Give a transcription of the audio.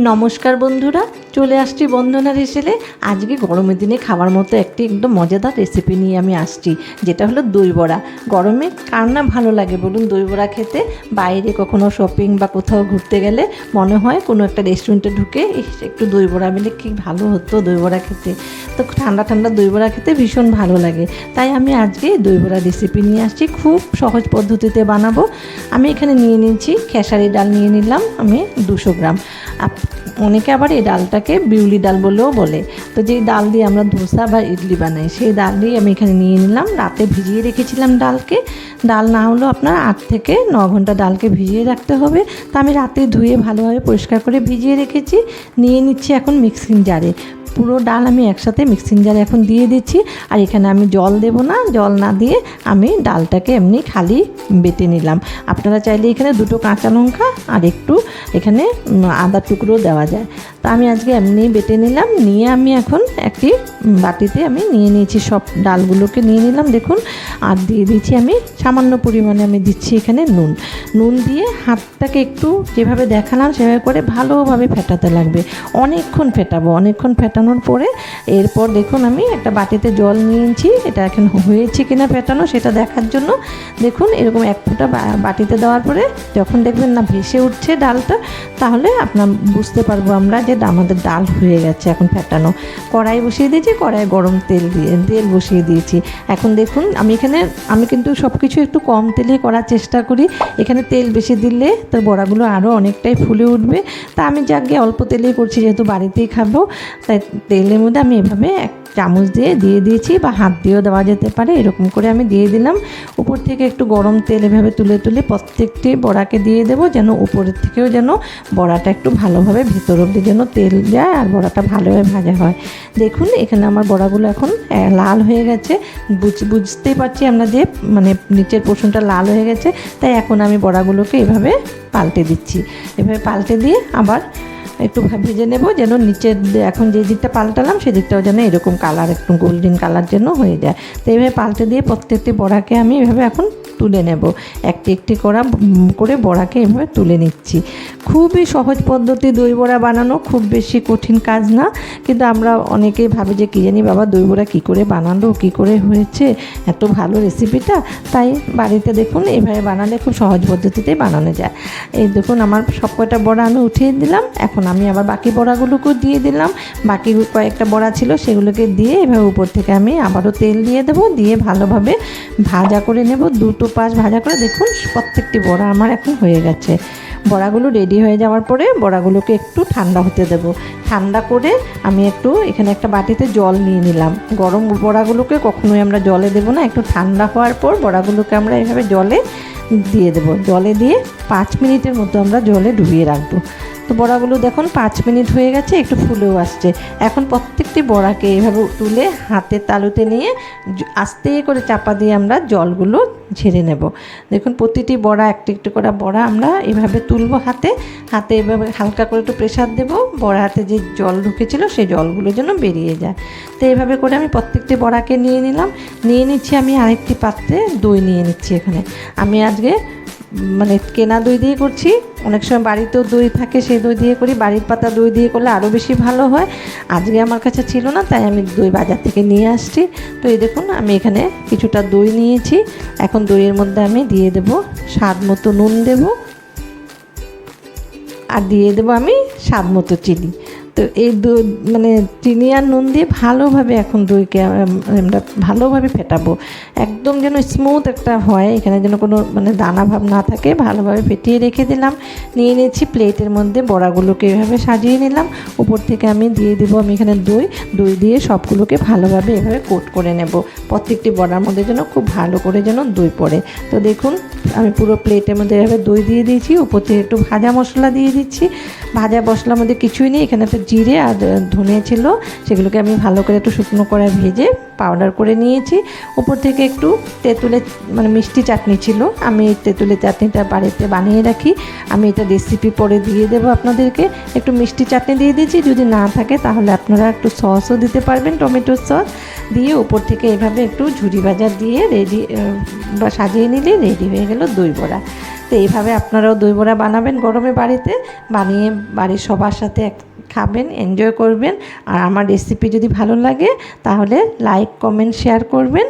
নমস্কার বন্ধুরা, চলে আসছি বন্দনা রেসেলে। আজকে গরমের দিনে খাবার মতো একটি একদম মজাদার রেসিপি নিয়ে আমি আসছি, যেটা হলো দই বড়া। গরমে কার না ভালো লাগে বলুন দই বড়া খেতে? বাইরে কখনো শপিং বা কোথাও ঘুরতে গেলে মনে হয় কোনো একটা রেস্টুরেন্টে ঢুকে একটু দই বড়া মিলে কি ভালো হতো দই বড়া খেতে। তো ঠান্ডা ঠান্ডা দই বড়া খেতে ভীষণ ভালো লাগে, তাই আমি আজকে দই বড়া রেসিপি নিয়ে আসছি। খুব সহজ পদ্ধতিতে বানাবো। আমি এখানে নিয়ে নিচ্ছি খেসারি ডাল, নিয়ে নিলাম আমি 200 গ্রাম। অনেকে আবার এই ডালটাকে বিউলি ডাল বলেও বলে। তো যেই ডাল দিয়ে আমরা ধোসা বা ইডলি বানাই, সেই ডাল দিয়ে আমি এখানে নিয়ে নিলাম। রাতে ভিজিয়ে রেখেছিলাম ডালকে। ডাল না হলেও আপনার 8 থেকে 9 ঘন্টা ডালকে ভিজিয়ে রাখতে হবে। তা আমি রাতে ধুয়ে ভালোভাবে পরিষ্কার করে ভিজিয়ে রেখেছি। নিয়ে নিচ্ছি এখন মিক্সিং জারে। পুরো ডাল আমি একসাথে মিক্সিং জারে এখন দিয়ে দিচ্ছি। আর এখানে আমি জল দেব না, জল না দিয়ে আমি ডালটাকে এমনি খালি বেটে নিলাম। আপনারা চাইলে এখানে 2টো কাঁচা লঙ্কা আর একটু এখানে আদা টুকরো দেওয়া যায়। তা আমি আজকে এমনি বেটে নিলাম। নিয়ে আমি এখন একটি বাটিতে আমি নিয়ে নিয়েছি, সব ডালগুলোকে নিয়ে নিলাম দেখুন। আর দিয়ে দিচ্ছি আমি সামান্য পরিমাণে আমি দিচ্ছি এখানে নুন দিয়ে হাতটাকে একটু যেভাবে দেখালাম সেভাবে করে ভালোভাবে ফেটাতে লাগবে। অনেকক্ষণ ফেটাবো। অনেকক্ষণ ফেটানোর পরে এরপর দেখুন আমি একটা বাটিতে জল নিয়েছি। এটা এখন হয়েছে কিনা ফেটানো সেটা দেখার জন্য দেখুন এরকম এক ফোঁটা বাটিতে দেওয়ার পরে যখন দেখবেন না ভেসে উঠছে ডালটা, তাহলে আপনার বুঝতে পারবো আমরা যে আমাদের ডাল হয়ে গেছে এখন ফেটানো। কড়াই বসিয়ে দিয়েছি, কড়াইয়ে গরম তেল বসিয়ে দিয়েছি। এখন দেখুন আমি কিন্তু সব কিছু একটু কম তেলে করার চেষ্টা করি। এখানে তেল বেশি দিলে তো বড়াগুলো আরও অনেকটাই ফুলে উঠবে। তা আমি যাকে অল্প তেলেই করছি, যেহেতু বাড়িতেই খাবো, তাই তেলের মধ্যে আমি এভাবে এক চামচ দিয়ে দিয়েছি, বা হাত দিয়েও দেওয়া যেতে পারে। এরকম করে আমি দিয়ে দিলাম। উপর থেকে একটু গরম তেল এভাবে তুলে প্রত্যেকটি বড়াকে দিয়ে দেবো, যেন উপরের থেকেও যেন বড়াটা একটু ভালোভাবে ভেতর অবধি যেন তেল যায় আর বড়াটা ভালোভাবে ভাজা হয়। দেখুন এখানে আমার বড়াগুলো এখন লাল হয়ে গেছে। বুঝতেই পারছি আমরা যে মানে নিচের পোর্শনটা লাল হয়ে গেছে। তাই এখন আমি বড়াগুলোকে এভাবে পাল্টে দিচ্ছি। এভাবে পাল্টে দিয়ে আবার একটু ভেজে নেব, যেন নিচের এখন যে দিকটা পাল্টালাম সেদিকটাও যেন এরকম কালার একটু গোল্ডেন কালার যেন হয়ে যায়। তো এইভাবে পাল্টে দিয়ে প্রত্যেকটি বড়াকে আমি এভাবে এখন তুলে নেব। একটি একটি করে বড়াকে এভাবে তুলে নিচ্ছি। খুবই সহজ পদ্ধতি দই বড়া বানানো, খুব বেশি কঠিন কাজ না। কিন্তু আমরা অনেকেই ভাবে যে কী জানি বাবা দই বড়া কী করে বানালো, কী করে হয়েছে এত ভালো রেসিপিটা। তাই বাড়িতে দেখুন এভাবে বানালে খুব সহজ পদ্ধতিতেই বানানো যায়। এই দেখুন আমার সব কয়টা বড়া আমি উঠিয়ে দিলাম। এখন আমি আবার বাকি বড়াগুলোকেও দিয়ে দিলাম। বাকি কয়েকটা বড়া ছিল সেগুলোকে দিয়ে এভাবে উপর থেকে আমি আবারও তেল দিয়ে দেবো। দিয়ে ভালোভাবে ভাজা করে নেব, 2 পাশ ভাজা করে। দেখুন প্রত্যেকটি বড়া আমার এখন হয়ে গেছে। বড়াগুলো রেডি হয়ে যাওয়ার পরে বড়াগুলোকে একটু ঠান্ডা হতে দেব। ঠান্ডা করে আমি একটু এখানে একটা বাটিতে জল নিয়ে নিলাম। গরম বড়াগুলোকে কখনোই আমরা জলে দেবো না, একটু ঠান্ডা হওয়ার পর বড়াগুলোকে আমরা এভাবে জলে দিয়ে দেবো। জলে দিয়ে 5 মিনিটের মতো আমরা জলে ডুবিয়ে রাখবো। তো বড়াগুলো দেখুন 5 মিনিট হয়ে গেছে, একটু ফুলেও আসছে। এখন প্রত্যেকটি বড়াকে এভাবে তুলে হাতের তালুতে নিয়ে আস্তে করে চাপা দিয়ে আমরা জলগুলো ঝেড়ে নেব। দেখুন প্রতিটি বড়া একটু একটু করে বড়া আমরা এভাবে তুলবো হাতে এভাবে হালকা করে একটু প্রেসার দেবো। বড়া হাতে যে জল ঢুকেছিল সেই জলগুলো যেন বেরিয়ে যায়। তো এইভাবে করে আমি প্রত্যেকটি বড়াকে নিয়ে নিচ্ছি। আমি আরেকটি পাত্রে দই নিয়ে নিচ্ছি। এখানে আমি আজকে মানে কেনা দই দিয়ে করছি। অনেক সময় বাড়িতেও দই থাকে, সেই দই দিয়ে করি। বাড়ির পাতা দই দিয়ে করলে আরও বেশি ভালো হয়। আজকে আমার কাছে ছিল না, তাই আমি দই বাজার থেকে নিয়ে আসছি। তো এই দেখুন আমি এখানে কিছুটা দই নিয়েছি। এখন দইয়ের মধ্যে আমি দিয়ে দেব স্বাদ মতো নুন দেব, আর দিয়ে দেবো আমি স্বাদ মতো চিনি। তো এই দই মানে চিনি আর নুন দিয়ে ভালোভাবে এখন দইকে আমরা ভালোভাবে ফেটাবো, একদম যেন স্মুথ একটা হয়। এখানে যেন কোনো মানে দানা ভাব না থাকে। ভালোভাবে ফেটিয়ে রেখে দিলাম। নিয়ে নিয়েছি প্লেটের মধ্যে বড়াগুলোকে এভাবে সাজিয়ে নিলাম। উপর থেকে আমি দিয়ে দেবো আমি এখানে দই দিয়ে সবগুলোকে ভালোভাবে এভাবে কোট করে নেব। প্রত্যেকটি বড়ার মধ্যে যেন খুব ভালো করে যেন দই পড়ে। তো দেখুন আমি পুরো প্লেটের মধ্যে এভাবে দই দিয়ে দিয়েছি। উপর থেকে একটু ভাজা মশলা দিয়ে দিচ্ছি। ভাজা মশলার মধ্যে কিছুই নেই, এখানে একটা জিরে আর ধনে ছিল, সেগুলোকে আমি ভালো করে একটু শুকনো করে ভেজে পাউডার করে নিয়েছি। উপর থেকে একটু তেঁতুলের মানে মিষ্টি চাটনি ছিল, আমি এই তেঁতুলের চাটনিটা বাড়িতে বানিয়ে রাখি। আমি এটা রেসিপি পরে দিয়ে দেবো আপনাদেরকে। একটু মিষ্টি চাটনি দিয়ে দিয়েছি, যদি না থাকে তাহলে আপনারা একটু সসও দিতে পারবেন, টমেটোর সস দিয়ে উপর থেকে এভাবে একটু ঝুরি ভাজা দিয়ে রেডি বা সাজিয়ে নিলে রেডি হয়ে গেল দই বড়া। তো এইভাবে আপনারাও দই বড়া বানাবেন গরমে বাড়িতে, বানিয়ে বাড়ির সবার সাথে খাবেন, এনজয় করবেন। আর আমার রেসিপি যদি ভালো লাগে তাহলে লাইক, কমেন্ট, শেয়ার করবেন।